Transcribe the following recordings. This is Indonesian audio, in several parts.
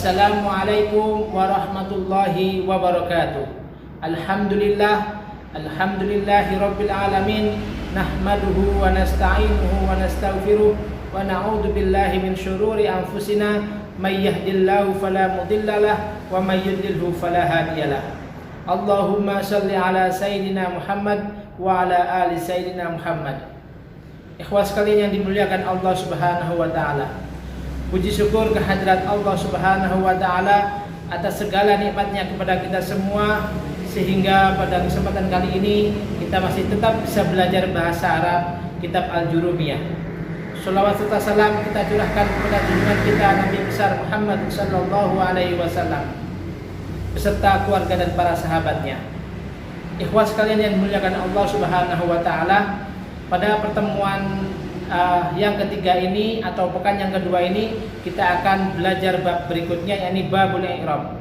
Assalamualaikum warahmatullahi wabarakatuh. Alhamdulillahi rabbil alamin. Nahmaduhu wa nasta'inuhu wa nastaghfiruh wa na'udzu billahi min syururi anfusina may yahdihillahu fala mudhillalah wa may yudlilhu fala hadiyalah. Allahumma shalli ala sayyidina Muhammad wa ala ali sayyidina Muhammad. Ikhwas sekalian yang dimuliakan Allah Subhanahu wa taala. Puji syukur kehadirat Allah Subhanahu wa taala atas segala nikmatnya kepada kita semua, sehingga pada kesempatan kali ini kita masih tetap bisa belajar bahasa Arab kitab Al-Jurumiyah. Shalawat serta salam kita curahkan kepada junjungan kita Nabi besar Muhammad sallallahu alaihi wasallam beserta keluarga dan para sahabatnya. Ikhwas sekalian yang dimuliakan Allah Subhanahu wa taala, pada pertemuan yang ketiga ini atau pekan yang kedua ini kita akan belajar bab berikutnya, yakni babul i'rab.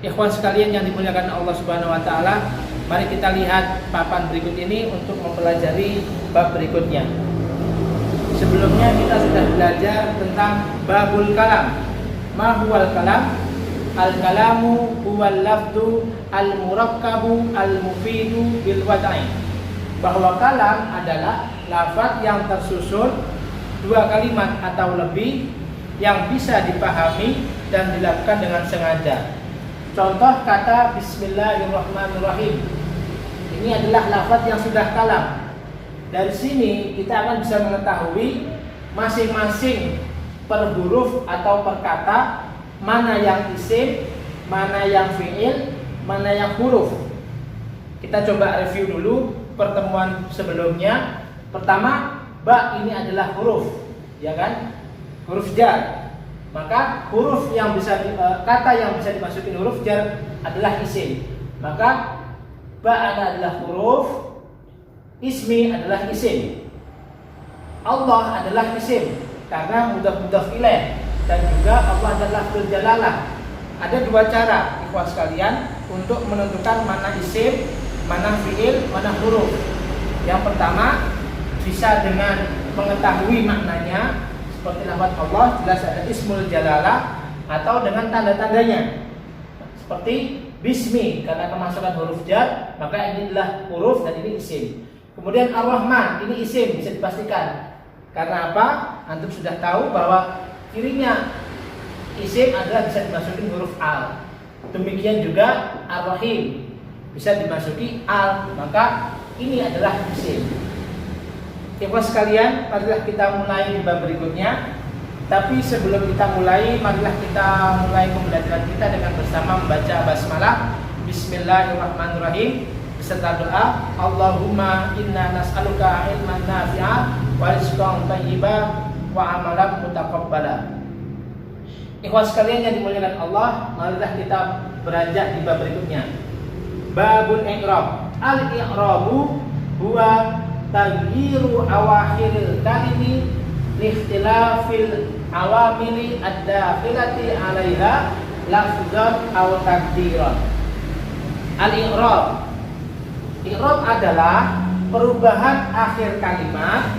Ikhwan sekalian yang dimuliakan Allah Subhanahu wa taala, mari kita lihat papan berikut ini untuk mempelajari bab berikutnya. Sebelumnya kita sudah belajar tentang babul kalam. Ma huwal kalam? Al-kalamu huwal lafdu al-murakkabu al-mufidu bil wad'i. Bahwa kalam adalah lafaz yang tersusun dua kalimat atau lebih yang bisa dipahami dan dilakukan dengan sengaja. Contoh kata Bismillahirrahmanirrahim. Ini adalah lafaz yang sudah kalam. Dari sini kita akan bisa mengetahui masing-masing per huruf atau per kata mana yang isim, mana yang fi'il, mana yang huruf. Kita coba review dulu pertemuan sebelumnya. Pertama, ba ini adalah huruf, ya kan? Huruf jar. Maka huruf yang bisa kata yang bisa dimasukin huruf jar adalah isim. Maka ba adalah huruf, ismi adalah isim. Allah adalah isim karena mudhaf ilaih, dan juga Allah adalah lafzul jalalah. Ada dua cara ikhwas sekalian untuk menentukan mana isim, mana fi'il, mana huruf. Yang pertama bisa dengan mengetahui maknanya, seperti lafaz Allah jelas ada ismul jalalah, atau dengan tanda-tandanya seperti bismi karena kemasukan huruf jar, maka ini adalah huruf dan ini isim. Kemudian Ar-Rahman ini isim, bisa dipastikan. Karena apa? Antum sudah tahu bahwa cirinya isim adalah bisa dimasukin huruf al. Demikian juga Ar-Rahim bisa dimasuki al, maka ini adalah isim. Ikhwas sekalian, marilah kita mulai di bab berikutnya. Tapi sebelum kita mulai, marilah kita mulai pembelajaran kita dengan bersama membaca basmalah. Bismillahirrahmanirrahim beserta doa. Allahumma inna nas'aluka ilman nafi'a wa rizqan thayyiban wa amalan mutaqabbala. Ikhwas sekalian yang dimuliakan Allah, marilah kita beranjak di bab berikutnya. Babul i'rab. Al-i'rabu huwa taghyiru awakhiril kalimi liikhtilafil awamili ad-dakhilati 'alaiha lafzan aw taqdiran. Al-i'rab. I'rab adalah perubahan akhir kalimat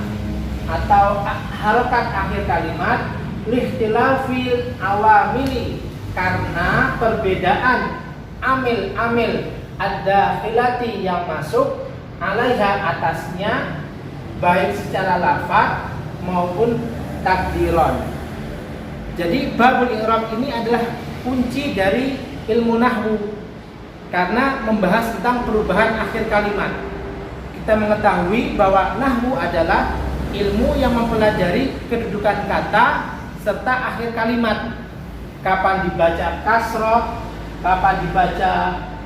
atau harokat akhir kalimat liikhtilafil awamili, karena perbedaan amil-amil ad-dakhilati yang masuk 'alaiha atasnya, baik secara lafaz maupun takdiran. Jadi babul i'rab ini adalah kunci dari ilmu nahwu karena membahas tentang perubahan akhir kalimat. Kita mengetahui bahwa nahwu adalah ilmu yang mempelajari kedudukan kata serta akhir kalimat. Kapan dibaca kasroh, kapan dibaca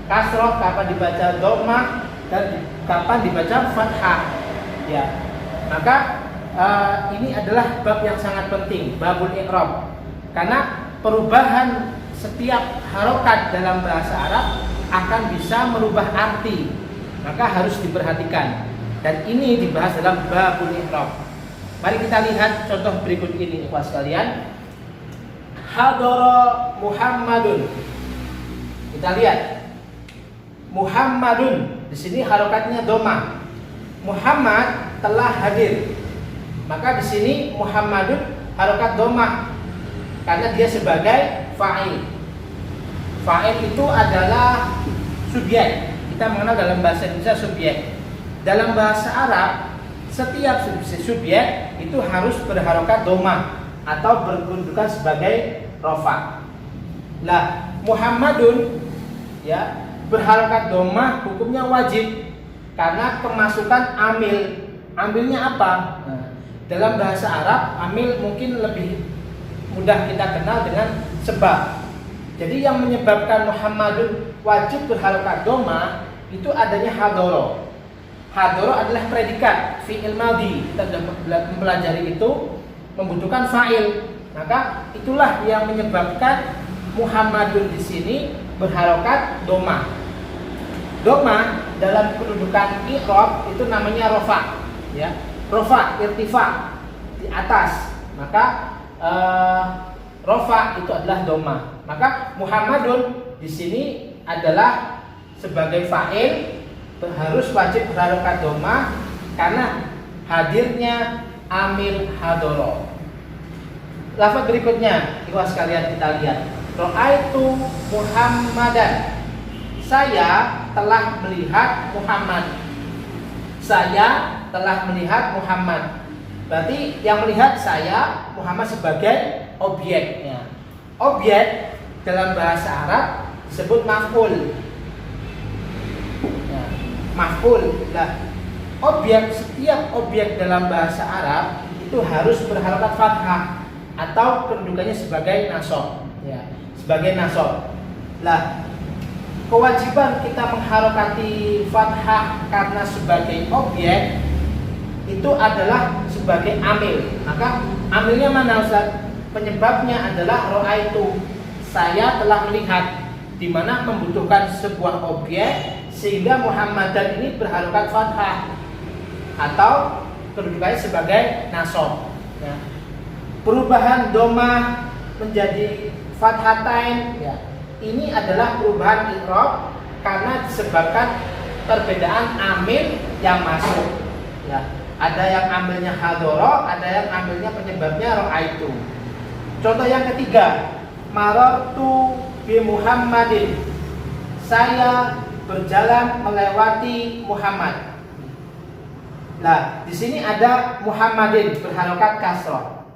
kasroh, kapan dibaca dhammah, dan kapan dibaca fathah. Ya. Maka ini adalah bab yang sangat penting, babul i'rab. Karena perubahan setiap harokat dalam bahasa Arab akan bisa merubah arti. Maka harus diperhatikan. Dan ini dibahas dalam babul i'rab. Mari kita lihat contoh berikut ini, ikhwas sekalian. Hadara Muhammadun. Kita lihat. Muhammadun, di sini harokatnya dhammah. Muhammad telah hadir. Maka di sini Muhammadun harokat dhammah karena dia sebagai fa'il. Fa'il itu adalah subjek. Kita mengenal dalam bahasa Indonesia subjek. Dalam bahasa Arab, setiap subjek itu harus berharokat dhamma atau berkedudukan sebagai rofa. Lah, Muhammadun ya berharokat dhamma hukumnya wajib karena kemasukan amil. Amilnya apa? Nah, dalam bahasa Arab, amil mungkin lebih mudah kita kenal dengan sebab. Jadi yang menyebabkan Muhammadun wajib berharokat dhamma itu adanya hadoro. Hadoro adalah predikat fi'il madhi. Kita sudah mempelajari itu membutuhkan fa'il. Maka itulah yang menyebabkan Muhammadun di sini berharokat dhamma. Dhamma dalam kedudukan i'rab itu namanya rofa, ya. Rofa, irtifa, di atas. Maka rofa itu adalah dhamma. Maka Muhammadun di sini adalah sebagai fa'il harus wajib berharokat dhamma karena hadirnya amil hadoro. Lafaz berikutnya, ikhwas sekalian kita lihat. Ra'aitu Muhammadan. Saya telah melihat Muhammad. Saya telah melihat Muhammad. Berarti yang melihat saya Muhammad sebagai objeknya. Objek dalam bahasa Arab disebut maf'ul. Ya, maf'ul. Nah, setiap objek dalam bahasa Arab itu harus berharokat fathah atau kedudukannya sebagai nasab, ya, sebagai nasab. Lah, kewajiban kita mengharokati fathah karena sebagai objek itu adalah sebagai amil. Maka amilnya mana Ustaz? Penyebabnya adalah ra'aitu. Saya telah melihat, di mana membutuhkan sebuah objek sehingga Muhammadan ini berharokat fathah atau kedudukannya sebagai nasab. Ya. Perubahan dhamma menjadi fathatain, ya. Ini adalah perubahan i'rab karena disebabkan perbedaan amil yang masuk. Ya. Ada yang ambilnya hadoro, ada yang ambilnya penyebabnya ra'aitu. Contoh yang ketiga, marartu bi Muhammadin. Saya berjalan melewati Muhammad. Nah, di sini ada Muhammadin berharokat kasroh.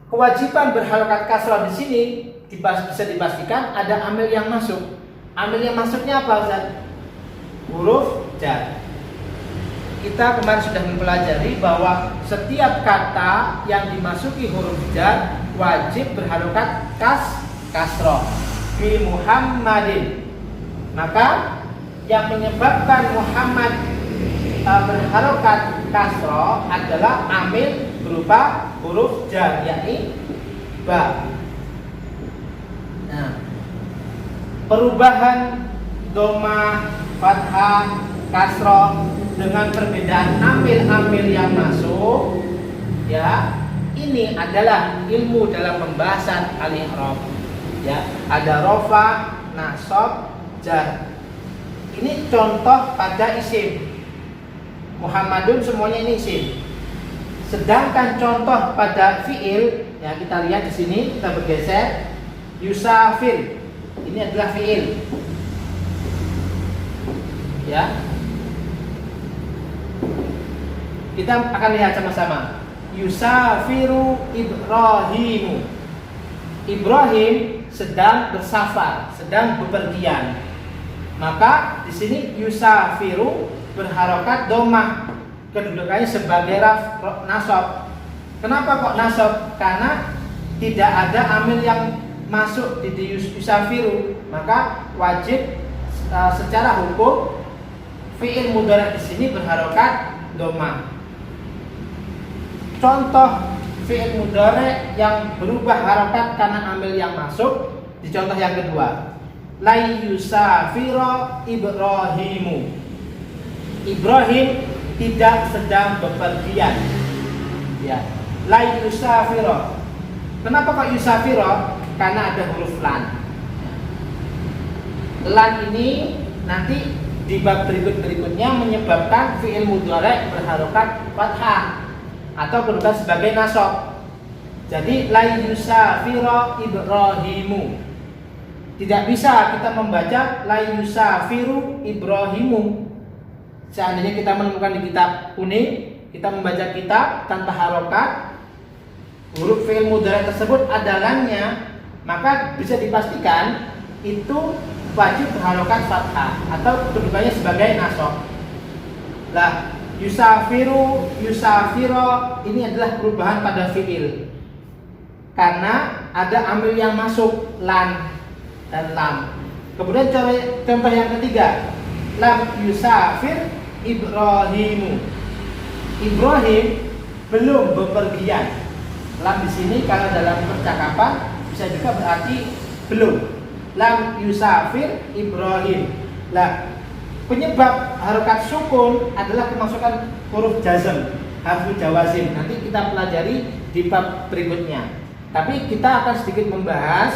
Kewajiban berharokat kasroh di sini bisa dipastikan ada amil yang masuk. Amil yang masuknya apa Ustaz? Huruf jar. Kita kemarin sudah mempelajari bahwa setiap kata yang dimasuki huruf jar wajib berharokat kasroh. Bi Muhammadin. Maka yang menyebabkan Muhammad berharokat kasroh adalah amil berupa huruf jar, yakni ba. Nah, perubahan dhamma, fathah, kasroh dengan perbedaan amil-amil yang masuk, ya, ini adalah ilmu dalam pembahasan al-i'rab. Ya, ada rofa, nasab, jar. Ini contoh pada isim. Muhammadun semuanya ini isim. Sedangkan contoh pada fiil, ya kita lihat di sini, kita bergeser. Yusafir. Ini adalah fiil. Ya. Kita akan lihat sama-sama. Yusafiru Ibrahimu. Ibrahim sedang bersafar, sedang bepergian. Maka di sini yusafiru berharokat dhammah, kedudukannya sebagai nasab. Kenapa kok nasab? Karena tidak ada amil yang masuk di yusafiru, maka wajib secara hukum fi'il mudhari di sini berharokat dhammah. Contoh fi'il mudhari yang berubah harokat karena amil yang masuk di contoh yang kedua. La yusafira Ibrahimu. Ibrahim tidak sedang bepergian. Ya. La yusafira. Kenapa kok yusafira? Karena ada huruf lan. Lan ini nanti di bab berikutnya menyebabkan fi'il mudhari berharokat fathah atau berubah sebagai nasab. Jadi la yusafira Ibrahimu. Tidak bisa kita membaca la yusafiru Ibrahimu. Seandainya kita menemukan di kitab kuning, kita membaca kitab tanpa harokat, huruf fi'il mudhari tersebut ada lamnya, maka bisa dipastikan itu wajib berharokat fathah atau kedudukannya sebagai nasab. Lah, yusafiru, yusafiro ini adalah perubahan pada fi'il. Karena ada amil yang masuk lan dan lam. Kemudian contoh yang ketiga, lam yusafir Ibrahimu. Ibrahim belum bepergian. Lam di sini kalau dalam percakapan bisa juga berarti belum. Lam yusafir Ibrahim. Lah, penyebab harokat sukun adalah kemasukan huruf jazm, harfu jawazim. Nanti kita pelajari di bab berikutnya. Tapi kita akan sedikit membahas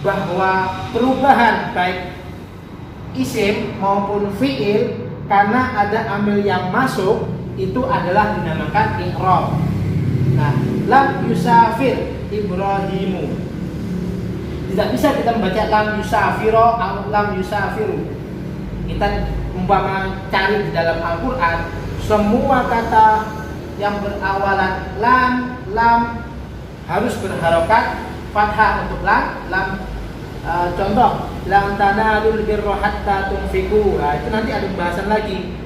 bahwa perubahan baik isim maupun fi'il karena ada amil yang masuk itu adalah dinamakan i'rab. Nah, lam yusafir Ibrahimu. Tidak bisa kita membaca lam yusafiro atau lam yusafiru. Kita umpama cari di dalam Al-Qur'an semua kata yang berawalan lam harus berharokat fathah untuk lam. Contoh, lan tanalul birra hatta tunfiqu. Itu nanti ada pembahasan lagi.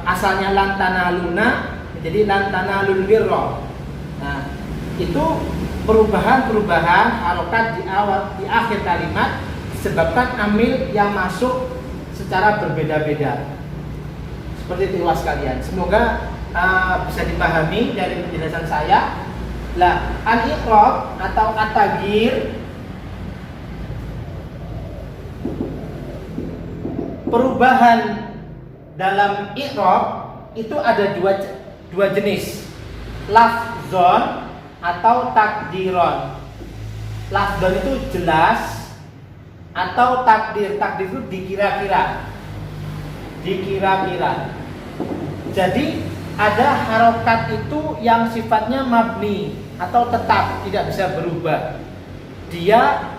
Asalnya lan tanaluna menjadi lan tanalul birra. Nah, itu perubahan harokat di akhir kalimat disebabkan amil yang masuk secara berbeda-beda. Seperti itu sekalian. Semoga bisa dipahami dari penjelasan saya. Lah, al-i'rab atau at-taghyir, perubahan dalam i'rab itu ada dua jenis, lafzon atau takdiron. Lafzon itu jelas atau takdir itu dikira-kira. Jadi ada harokat itu yang sifatnya mabni atau tetap, tidak bisa berubah. Dia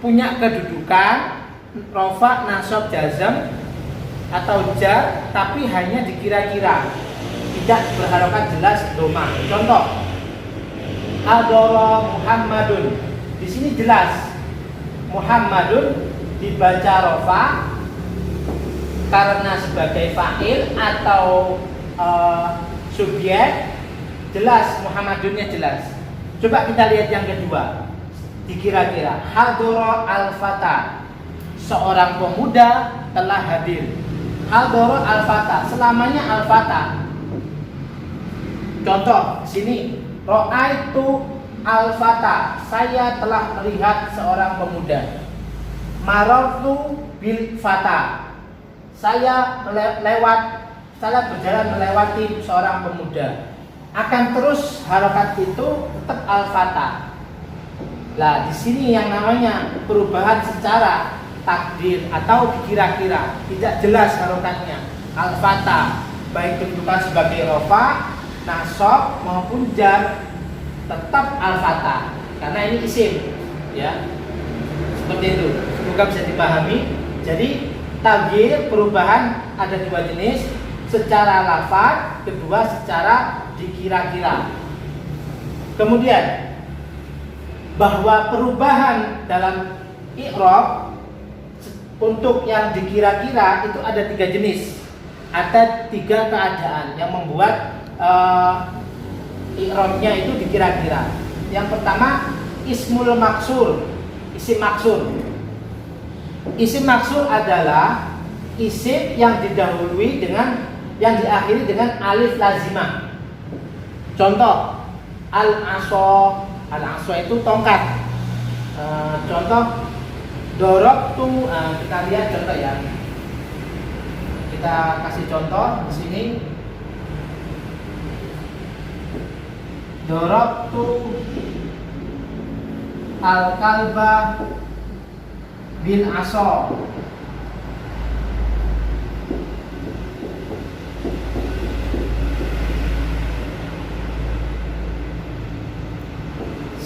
punya kedudukan rofa, nasab, jazm atau jar, tapi hanya dikira-kira, tidak berharokat jelas doma. Contoh, hadara Muhammadun. Di sini jelas Muhammadun dibaca rofa karena sebagai fa'il atau subjek, jelas Muhammadunnya jelas. Coba kita lihat yang kedua, dikira-kira. Hadara al-fata, seorang pemuda telah hadir. Hadara al-fata, selamanya al-fata. Contoh sini, ra'aitu al-fata, saya telah melihat seorang pemuda. Marartu bil fata, saya berjalan melewati seorang pemuda. Akan terus harokat itu tetap al-fata. Nah, di sini yang namanya perubahan secara takdir atau dikira-kira, tidak jelas harokatnya. Al-fata, baik kedudukan sebagai rofa, nasab maupun jar, tetap al-fata karena ini isim, ya. Seperti itu. Semoga bisa dipahami. Jadi takdir perubahan ada dua jenis, secara lafaz, kedua secara dikira-kira. Kemudian bahwa perubahan dalam i'rab untuk yang dikira-kira itu ada tiga jenis, ada tiga keadaan yang membuat i'rabnya itu dikira-kira. Yang pertama, ismul maksur, isim maksur. Isim maksur adalah isim yang didahului dengan, yang diakhiri dengan alif lazimah. Contoh, al-aso itu tongkat. Contoh, dorobtu. Kita lihat contoh ya. Kita kasih contoh di sini. Dorobtu al-kalba bil aso.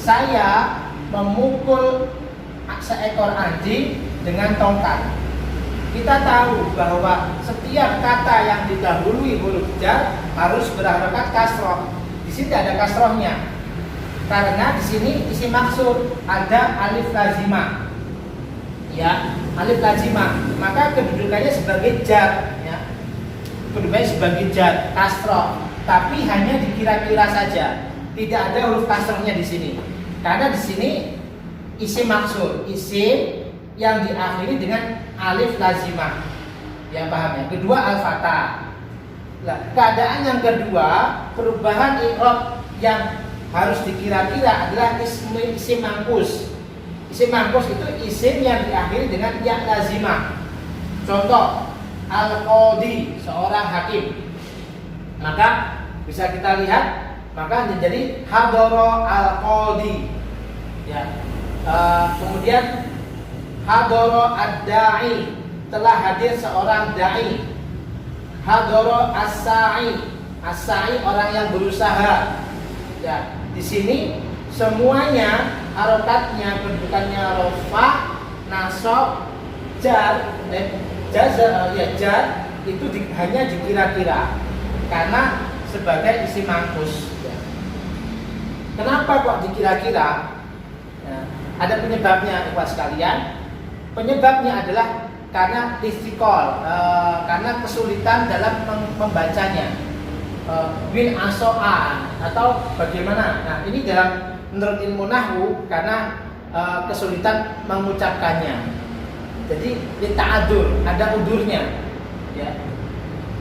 saya memukul seekor anjing dengan tongkat. Kita tahu bahwa setiap kata yang didahului huruf jar harus berharokat kasroh. Di sini ada kasrohnya, karena di sini isim maksud ada alif lazimah, ya, alif lazimah. Maka kedudukannya sebagai jar, ya, kedudukannya sebagai jar kasroh. Tapi hanya dikira-kira saja, tidak ada huruf kasrohnya di sini, karena di sini isim maksud, isim yang diakhiri dengan alif lazimah, ya paham ya. Kedua al-fatah. Nah, keadaan yang kedua, perubahan i'rab yang harus dikira-kira adalah isim mangkus. Isim mangkus itu isim yang diakhiri dengan ya lazimah. Contoh, al-qadhi, seorang hakim. Maka bisa kita lihat, maka menjadi hadara al-qadhi, ya. Kemudian hadara ad-da'i, telah hadir seorang da'i. Hadara as-sa'i, as-sa'i orang yang berusaha. Ya, di sini semuanya harokatnya, kedudukannya rafa, nasab, jar, jar itu hanya dikira-kira karena sebagai isim mangkus. Kenapa kok dikira-kira? Ya, ada penyebabnya, ikhwas sekalian. Penyebabnya adalah karena istiqol, karena kesulitan dalam membacanya. Bin aso'an atau bagaimana? Nah, ini dalam menurut ilmu nahwu karena kesulitan mengucapkannya. Jadi dita'adur, ada udurnya. Ya.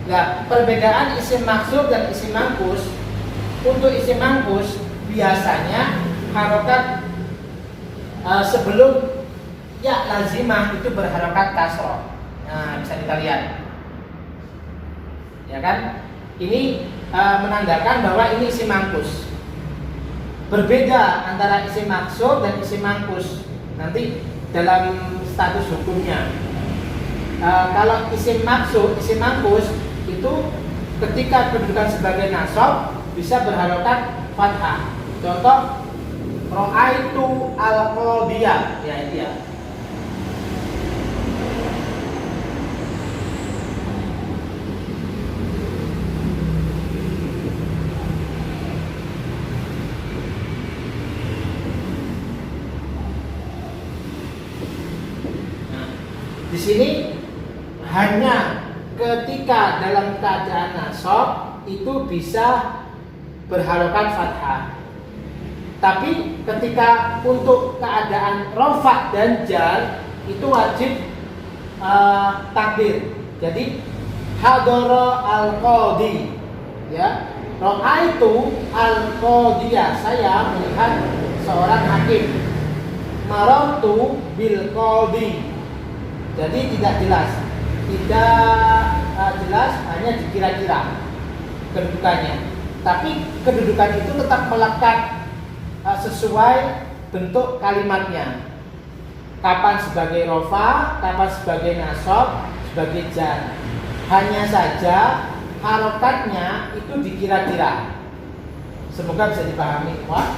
Nah, perbedaan isim maksud dan isim mangkus. Untuk isim mangkus biasanya harokat sebelum ya lazimah itu berharokat kasroh. Nah, bisa kita lihat, ya kan? Ini menandakan bahwa ini isim mangkus. Berbeda antara isim maksud dan isim mangkus nanti dalam status hukumnya. Kalau isim maksud, isim mangkus itu ketika kedudukan sebagai nasab bisa berharokat fathah. Contoh, ra'aitu al-qadiyah, ya itu ya. Di sini hanya ketika dalam keadaan nasab itu bisa berharokat fathah. Tapi ketika untuk keadaan rafa dan jar itu wajib takdir. Jadi hadara al-qadhi, ya. Ra'aitu al-qadhiyah, saya melihat seorang hakim. Marartu bil qadhi. Jadi tidak jelas, jelas, hanya dikira-kira kedudukannya. Tapi kedudukan itu tetap melekat sesuai bentuk kalimatnya. Kapan sebagai rofa, kapan sebagai nasab, sebagai jar. Hanya saja harokatnya itu dikira-kira. Semoga bisa dipahami. Wah,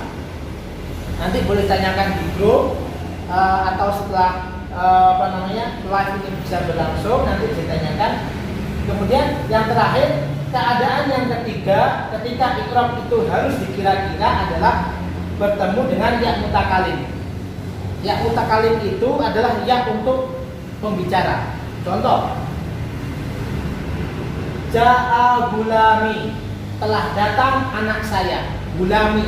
nanti boleh tanyakan di grup atau setelah live ini bisa berlangsung, nanti ditanyakan. Kemudian yang terakhir, keadaan yang ketiga ketika ikrab itu harus dikira-kira adalah bertemu dengan ya mutakalim. Ya mutakalim itu adalah ya untuk pembicara. Contoh, ja'a gulami, telah datang anak saya. Gulami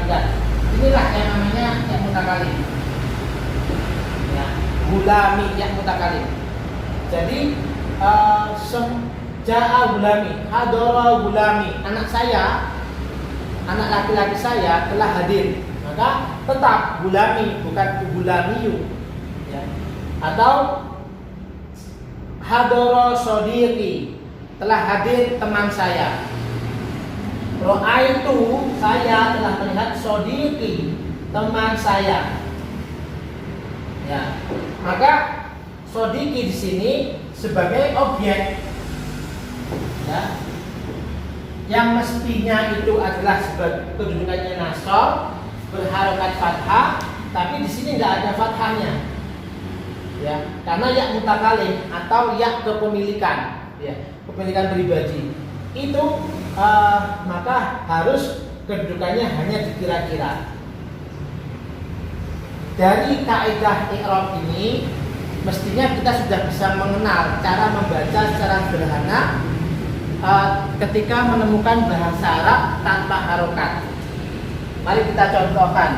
kan. Inilah yang namanya ya mutakalim. Gulami yang mutakalim. Jadi ja'a gulami, hadara gulami, anak saya, anak laki-laki saya telah hadir. Maka tetap gulami, bukan gulamiyu, ya. Atau hadara sodiqi, telah hadir teman saya. Ra'aitu, saya telah melihat sodiqi, teman saya. Ya, maka sodiki di sini sebagai objek, ya, yang mestinya itu adalah sebagai kedudukannya nasab berharokat fathah, tapi di sini nggak ada fathahnya, ya, karena ya mutakalim atau ya kepemilikan, ya, kepemilikan pribadi itu maka harus kedudukannya hanya dikira-kira. Dari kaidah i'rab ini mestinya kita sudah bisa mengenal cara membaca secara sederhana ketika menemukan bahasa Arab tanpa harokat. Mari kita contohkan.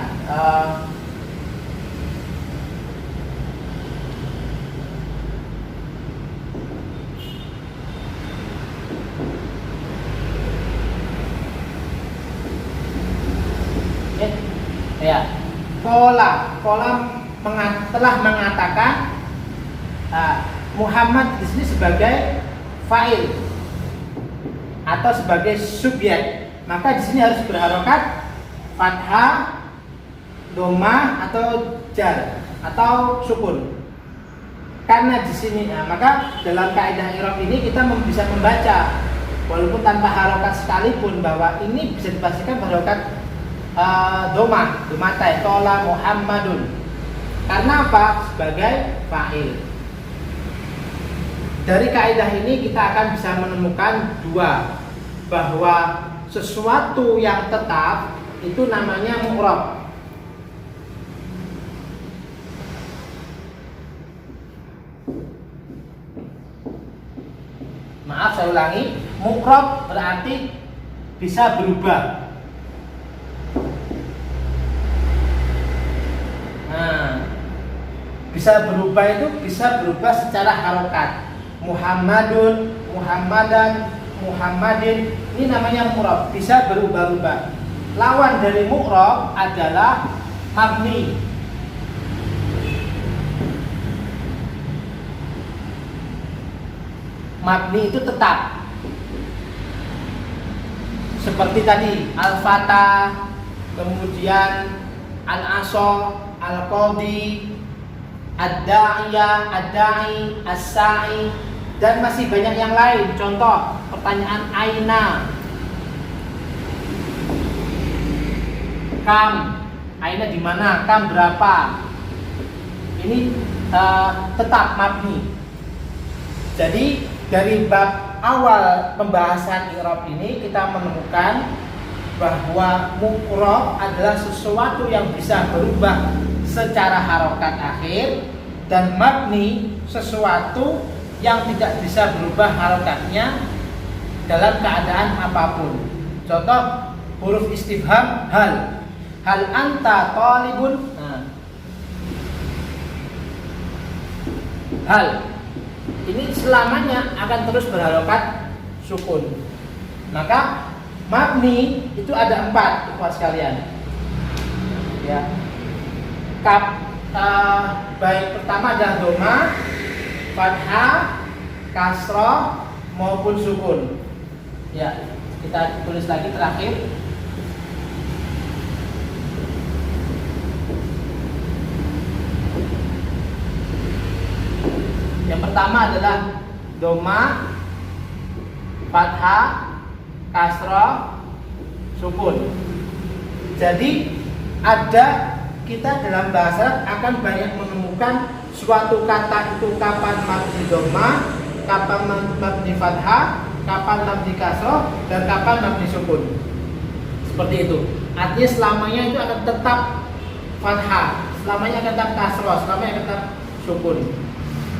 Ya, Kola telah mengatakan Muhammad di sini sebagai fa'il atau sebagai subjek, maka di sini harus berharokat fathah, dhamma atau jar atau sukun. Karena di sini, maka dalam kaidah i'rab ini kita bisa membaca walaupun tanpa harokat sekalipun bahwa ini bisa dipastikan berharokat domatai tola Muhammadun. Karena apa? Sebagai fa'il. Dari kaidah ini kita akan bisa menemukan dua, bahwa sesuatu yang tetap itu namanya mu'rab. Maaf, saya ulangi, mu'rab berarti bisa berubah. Bisa berubah itu bisa berubah secara harokat. Muhammadun, Muhammadan, Muhammadin, ini namanya mu'rab, bisa berubah-ubah. Lawan dari mu'rab adalah mabni. Mabni itu tetap. Seperti tadi al-fatah, kemudian al-aso, al-qadhi, ad-da'iyah, ad-da'i, as-sa'i, dan masih banyak yang lain. Contoh pertanyaan aina, kam, aina di mana, kam berapa. Ini tetap mabni. Jadi dari bab awal pembahasan i'rab ini kita menemukan bahwa mu'rab adalah sesuatu yang bisa berubah secara harokat akhir, dan mabni sesuatu yang tidak bisa berubah harokatnya dalam keadaan apapun. Contoh huruf istifham hal anta talibun. Hal ini selamanya akan terus berharokat sukun. Maka mabni itu ada 4, Bapak sekalian. Ya. Baik pertama adalah dhamma, fathah, kasrah maupun sukun. Ya, kita tulis lagi terakhir. Yang pertama adalah dhamma, fathah, kasrah, sukun. Jadi kita dalam bahasa akan banyak menemukan suatu kata itu kapan mabni dhamma, kapan mabni fathah, kapan mabni kasrah, dan kapan mabni sukun. Seperti itu. Artinya selamanya itu akan tetap fathah, selamanya akan tetap kasrah, selamanya akan tetap sukun.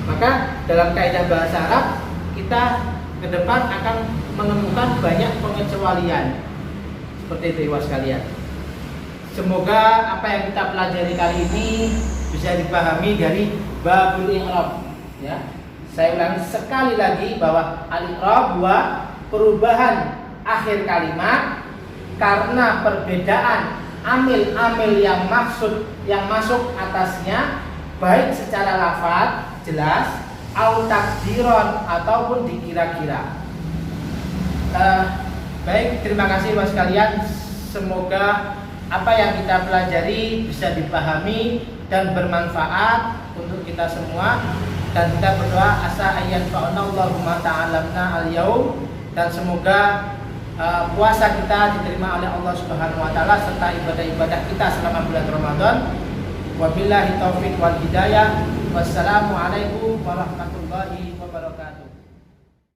Maka dalam kaidah bahasa Arab kita ke depan akan menemukan banyak pengecualian. Seperti itu, Ibu sekalian. Semoga apa yang kita pelajari kali ini bisa dipahami dari babul i'rab. Ya, saya ulangi sekali lagi bahwa al-i'rab perubahan akhir kalimat karena perbedaan amil-amil yang masuk atasnya, baik secara lafaz jelas, au takdiron ataupun dikira-kira. Baik, terima kasih Bapak sekalian. Semoga apa yang kita pelajari bisa dipahami dan bermanfaat untuk kita semua, dan kita berdoa asa ayyan fa'anallahu ma ta'alamna al-yaum, dan semoga puasa kita diterima oleh Allah Subhanahu wa taala serta ibadah-ibadah kita selama bulan Ramadan. Wabillahi taufik wal hidayah. Wassalamualaikum warahmatullahi